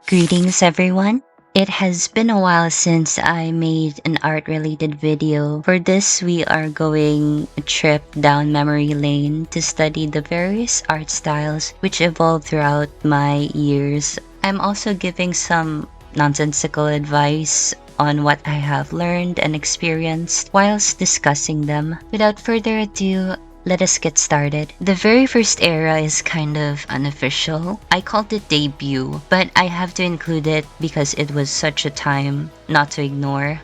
Greetings everyone! It has been a while since I made an art-related video. For this, we are going a trip down memory lane to study the various art styles which evolved throughout my years. I'm also giving some nonsensical advice on what I have learned and experienced whilst discussing them. Without further ado, let us get started. The very first era is kind of unofficial. I called it debut, but I have to include it because it was such a time not to ignore.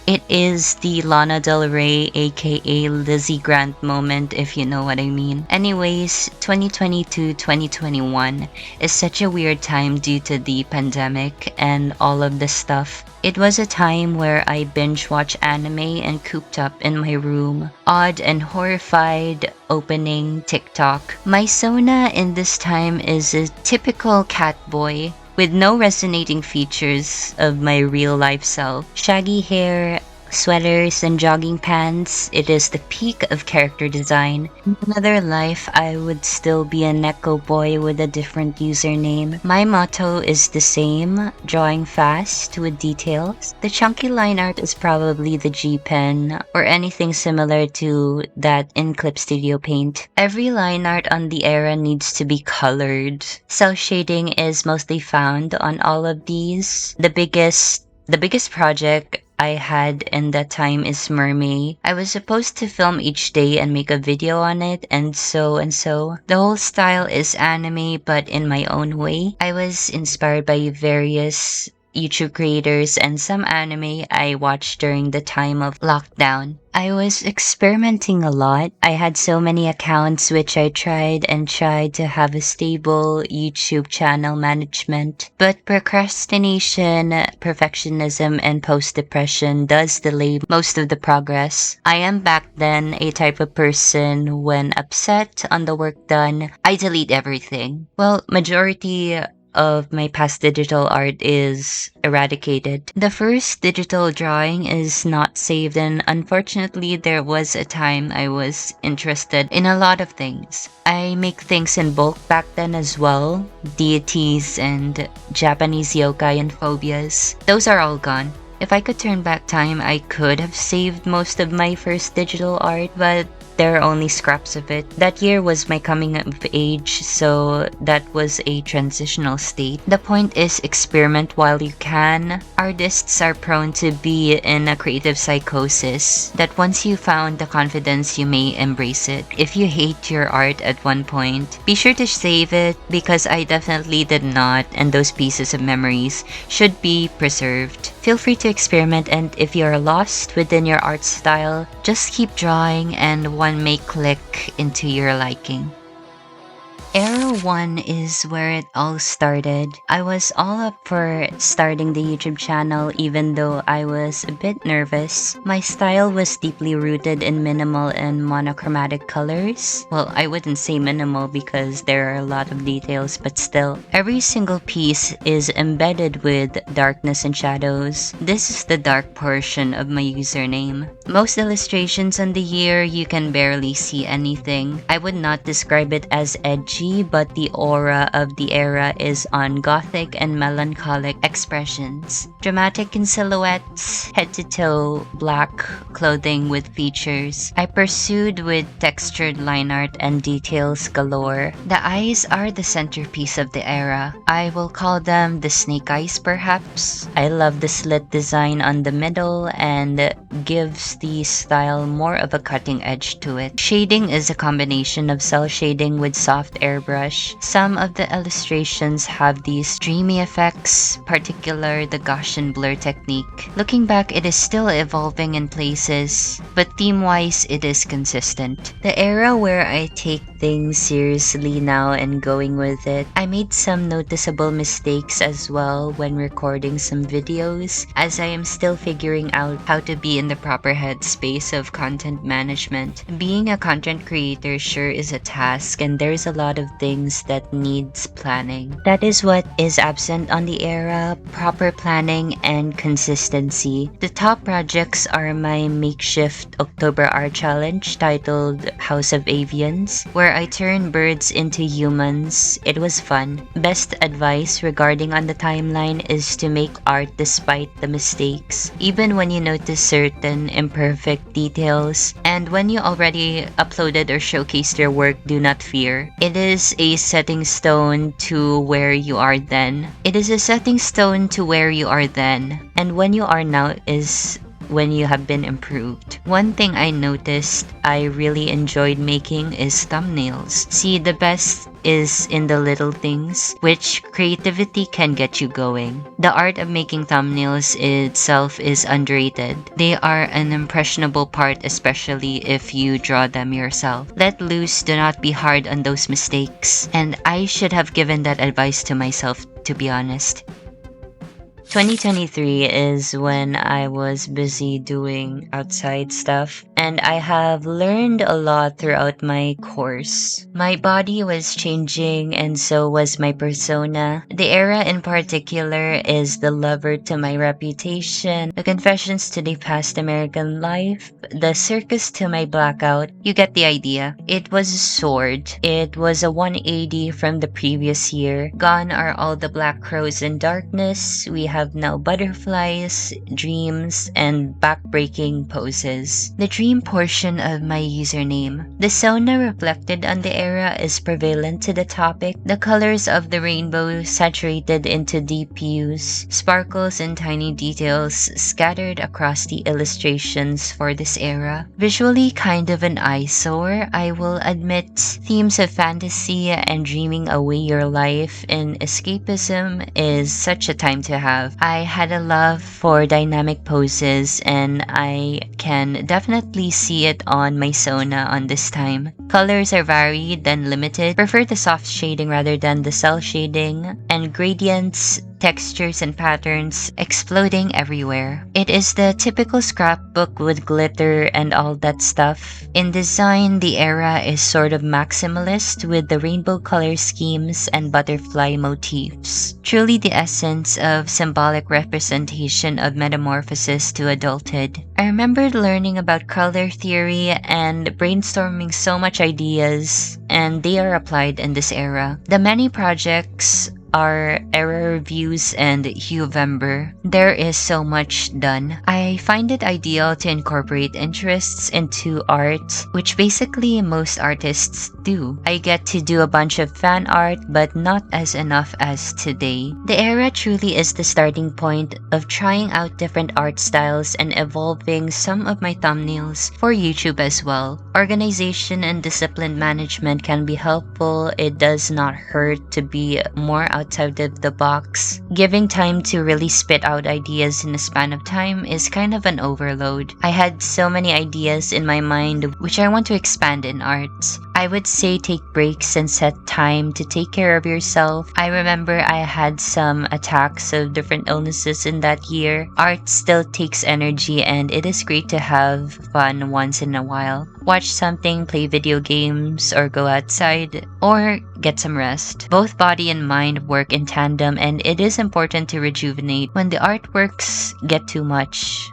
It is the Lana Del Rey aka Lizzie Grant moment, if you know what I mean. Anyways, 2020 to 2021 is such a weird time due to the pandemic and all of the stuff. It was a time where I binge watch anime and cooped up in my room, awed and horrified, opening TikTok. My Sona in this time is a typical cat boy with no resonating features of my real life self. Shaggy hair, sweaters, and jogging pants. It is the peak of character design. In another life, I would still be a Neko boy with a different username. My motto is the same, drawing fast with details. The chunky line art is probably the G pen or anything similar to that in Clip Studio Paint. Every line art on the era needs to be colored. Cell shading is mostly found on all of these. The biggest project I had in that time is 𝕊𝕤𝕤𝕚. I was supposed to film each day and make a video on it, and so. The whole style is anime, but in my own way. I was inspired by various YouTube creators and some anime I watched during the time of lockdown. I was experimenting a lot. I had so many accounts which I tried to have a stable YouTube channel management. But procrastination, perfectionism, and post-depression does delay most of the progress. I am back then a type of person when upset on the work done, I delete everything. Well, majority of my past digital art is eradicated. The first digital drawing is not saved, and unfortunately there was a time I was interested in a lot of things. I make things in bulk back then as well, deities and Japanese yokai and phobias. Those are all gone. If I could turn back time, I could have saved most of my first digital art, but there are only scraps of it. That year was my coming of age, so that was a transitional state. The point is, experiment while you can. Artists are prone to be in a creative psychosis that once you found the confidence, you may embrace it. If you hate your art at one point, be sure to save it, because I definitely did not, and those pieces of memories should be preserved. Feel free to experiment, and if you're lost within your art style, just keep drawing and one may click into your liking. Era 1 is where it all started. I was all up for starting the YouTube channel even though I was a bit nervous. My style was deeply rooted in minimal and monochromatic colors. Well, I wouldn't say minimal because there are a lot of details, but still. Every single piece is embedded with darkness and shadows. This is the dark portion of my username. Most illustrations on the year, you can barely see anything. I would not describe it as edgy, but the aura of the era is on gothic and melancholic expressions. Dramatic in silhouettes, head-to-toe black clothing with features. I pursued with textured line art and details galore. The eyes are the centerpiece of the era. I will call them the snake eyes perhaps. I love the slit design on the middle and gives the style more of a cutting edge to it. Shading is a combination of cell shading with soft airbrush. Some of the illustrations have these dreamy effects, particular the Gaussian blur technique. Looking back, it is still evolving in places, but theme-wise, it is consistent. The era where I take things seriously now and going with it. I made some noticeable mistakes as well when recording some videos, as I am still figuring out how to be in the proper headspace of content management. Being a content creator sure is a task, and there's a lot of things that needs planning. That is what is absent on the era: proper planning and consistency. The top projects are my makeshift October art challenge titled House of Avians, where where I turn birds into humans. It was fun. Best advice regarding on the timeline is to make art despite the mistakes, even when you notice certain imperfect details. And when you already uploaded or showcased your work, do not fear. It is a setting stone to where you are then. It is a setting stone to where you are then. And when you are now is when you have been improved. One thing I noticed I really enjoyed making is thumbnails. See, the best is in the little things, which creativity can get you going. The art of making thumbnails itself is underrated. They are an impressionable part, especially if you draw them yourself. Let loose, do not be hard on those mistakes. And I should have given that advice to myself, to be honest. 2023 is when I was busy doing outside stuff, and I have learned a lot throughout my course. My body was changing, and so was my persona. The era in particular is the lover to my reputation, the confessions to the past American life, the circus to my blackout. You get the idea. It was a sword. It was a 180 from the previous year. Gone are all the black crows in darkness. We have now butterflies, dreams, and backbreaking poses. The dream portion of my username. The sona reflected on the era is prevalent to the topic. The colors of the rainbow saturated into deep hues, sparkles and tiny details scattered across the illustrations for this era. Visually kind of an eyesore, I will admit. Themes of fantasy and dreaming away your life in escapism is such a time to have. I had a love for dynamic poses, and I can definitely see it on my sona on this time. Colors are varied and limited. Prefer the soft shading rather than the cel shading, and gradients, textures, and patterns exploding everywhere. It is the typical scrapbook with glitter and all that stuff. In design, the era is sort of maximalist with the rainbow color schemes and butterfly motifs. Truly the essence of symbolic representation of metamorphosis to adulthood. I remembered learning about color theory and brainstorming so much ideas, and they are applied in this era. The many projects are era reviews and Huevember. There is so much done. I find it ideal to incorporate interests into art, which basically most artists do. I get to do a bunch of fan art, but not as enough as today. The era truly is the starting point of trying out different art styles and evolving some of my thumbnails for YouTube as well. Organization and disciplined management can be helpful. It does not hurt to be more outside of the box. Giving time to really spit out ideas in a span of time is kind of an overload. I had so many ideas in my mind which I want to expand in art. I would say take breaks and set time to take care of yourself. I remember I had some attacks of different illnesses in that year. Art still takes energy, and it is great to have fun once in a while. Watch something, play video games, or go outside, or get some rest. Both body and mind work in tandem, and it is important to rejuvenate when the artworks get too much.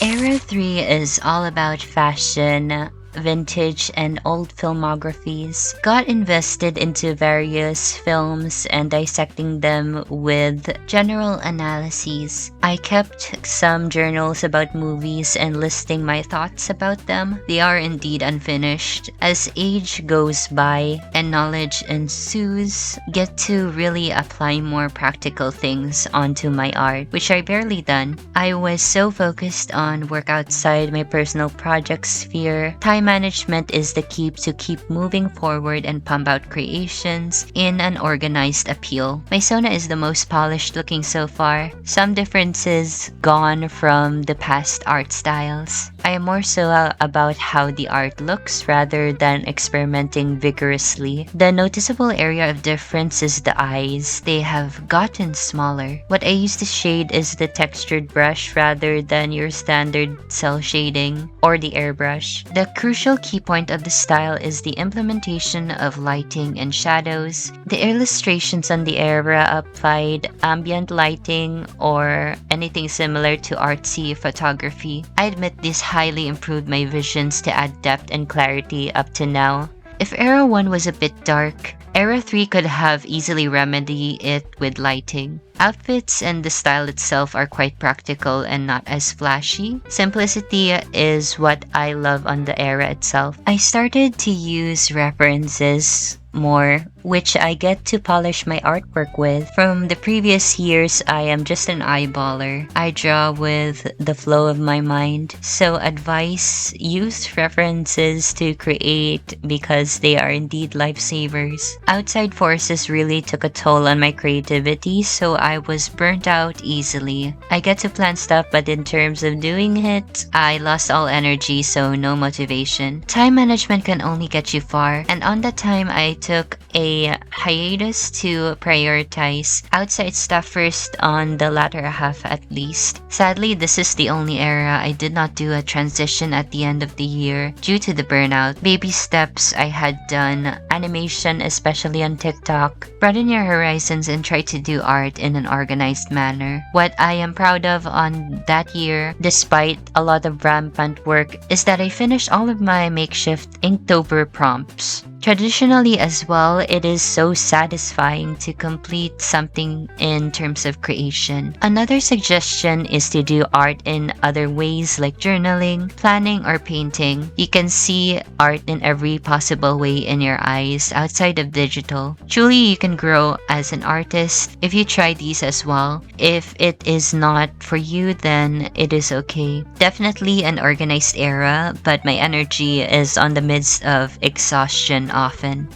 Era 3 is all about fashion, vintage, and old filmographies. Got invested into various films and dissecting them with general analyses. I kept some journals about movies and listing my thoughts about them. They are indeed unfinished. As age goes by and knowledge ensues, get to really apply more practical things onto my art, which I barely done. I was so focused on work outside my personal project sphere. Time management is the key to keep moving forward and pump out creations in an organized appeal. My sona is the most polished looking so far. Some differences gone from the past art styles. I am more so about how the art looks rather than experimenting vigorously. The noticeable area of difference is the eyes. They have gotten smaller. What I use to shade is the textured brush rather than your standard cel shading or the airbrush. The crucial key point of the style is the implementation of lighting and shadows. The illustrations on the era applied ambient lighting or anything similar to artsy photography. I admit this highly improved my visions to add depth and clarity up to now. If Era 1 was a bit dark, Era 3 could have easily remedied it with lighting. Outfits and the style itself are quite practical and not as flashy. Simplicity is what I love on the Era itself. I started to use references more, which I get to polish my artwork with. From the previous years, I am just an eyeballer. I draw with the flow of my mind. So advice, use references to create because they are indeed lifesavers. Outside forces really took a toll on my creativity, so I was burnt out easily. I get to plan stuff, but in terms of doing it, I lost all energy, so no motivation. Time management can only get you far, and on that time I took a hiatus to prioritize outside stuff first on the latter half at least. Sadly, this is the only era I did not do a transition at the end of the year due to the burnout. Baby steps I had done, animation especially on TikTok. Broaden your horizons and try to do art in an organized manner. What I am proud of on that year, despite a lot of rampant work, is that I finished all of my makeshift Inktober prompts. Traditionally as well, it is so satisfying to complete something in terms of creation. Another suggestion is to do art in other ways like journaling, planning, or painting. You can see art in every possible way in your eyes outside of digital. Truly, you can grow as an artist if you try these as well. If it is not for you, then it is okay. Definitely an organized era, but my energy is on the midst of exhaustion often.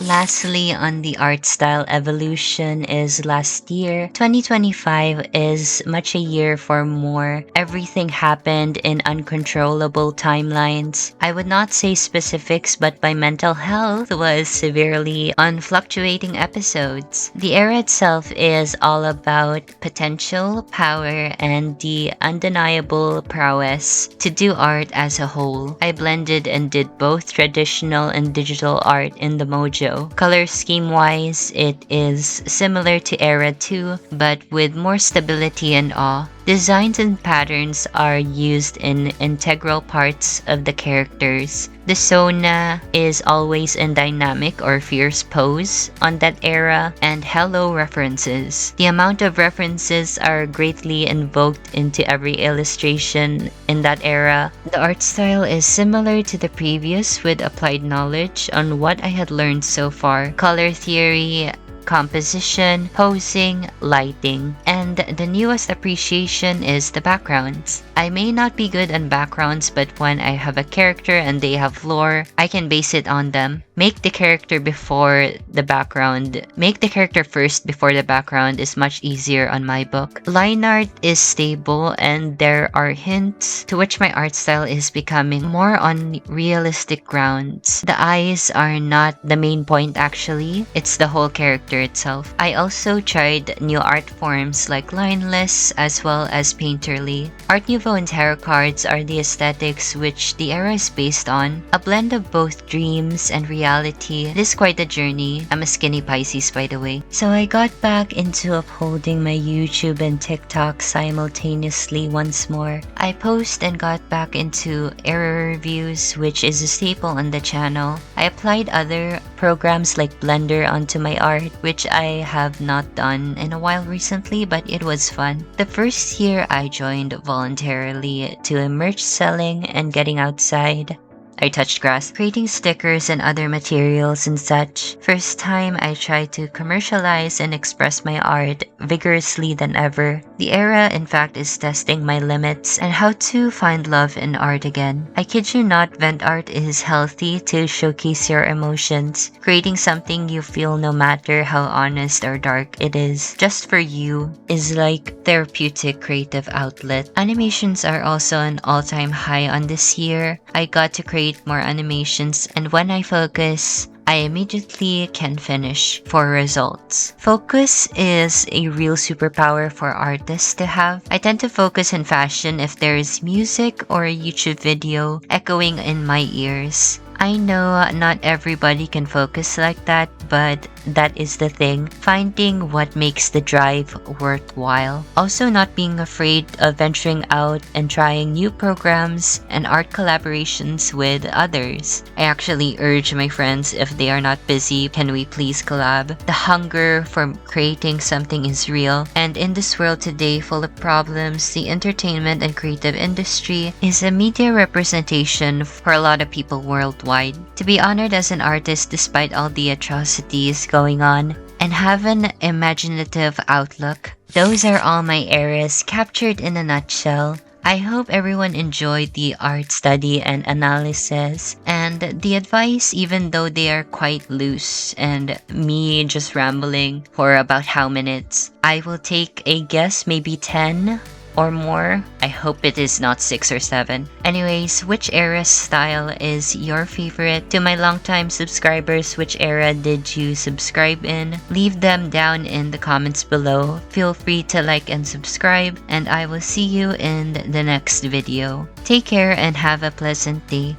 Lastly, on the art style evolution is last year. 2025 is much a year for more. Everything happened in uncontrollable timelines. I would not say specifics, but my mental health was severely on fluctuating episodes. The era itself is all about potential, power, and the undeniable prowess to do art as a whole. I blended and did both traditional and digital art in the mojo. Color scheme-wise, it is similar to Era 2, but with more stability and awe. Designs and patterns are used in integral parts of the characters. The Sona is always in dynamic or fierce pose on that era, and hello references. The amount of references are greatly invoked into every illustration in that era. The art style is similar to the previous with applied knowledge on what I had learned so far. Color theory, composition, posing, lighting, and the newest appreciation is the backgrounds. I may not be good on backgrounds, but when I have a character and they have lore, I can base it on them. Make the character first before the background is much easier on my book. Line art is stable and there are hints to which my art style is becoming more on realistic grounds. The eyes are not the main point actually, it's the whole character itself. I also tried new art forms like lineless as well as painterly. Art Nouveau and tarot cards are the aesthetics which the era is based on. A blend of both dreams and reality. It is quite a journey. I'm a skinny Pisces, by the way. So I got back into upholding my YouTube and TikTok simultaneously once more. I post and got back into error reviews, which is a staple on the channel. I applied other programs like Blender onto my art, which I have not done in a while recently, but it was fun. The first year I joined voluntarily to merch selling and getting outside. I touched grass, creating stickers and other materials and such. First time I tried to commercialize and express my art vigorously than ever. The era, in fact, is testing my limits and how to find love in art again. I kid you not, vent art is healthy to showcase your emotions. Creating something you feel no matter how honest or dark it is, just for you, is like therapeutic creative outlet. Animations are also an all-time high on this year. I got to create more animations, and when I focus, I immediately can finish for results. Focus is a real superpower for artists to have. I tend to focus in fashion if there is music or a YouTube video echoing in my ears. I know not everybody can focus like that, but that is the thing. Finding what makes the drive worthwhile. Also not being afraid of venturing out and trying new programs and art collaborations with others. I actually urge my friends, if they are not busy, can we please collab? The hunger for creating something is real, and in this world today full of problems, the entertainment and creative industry is a media representation for a lot of people worldwide. To be honored as an artist despite all the atrocities going on, and have an imaginative outlook. Those are all my eras captured in a nutshell. I hope everyone enjoyed the art study and analysis and the advice, even though they are quite loose and me just rambling for about how minutes. I will take a guess, maybe 10 or more. I hope it is not 6 or 7. Anyways, which era style is your favorite? To my longtime subscribers, which era did you subscribe in? Leave them down in the comments below. Feel free to like and subscribe, and I will see you in the next video. Take care and have a pleasant day.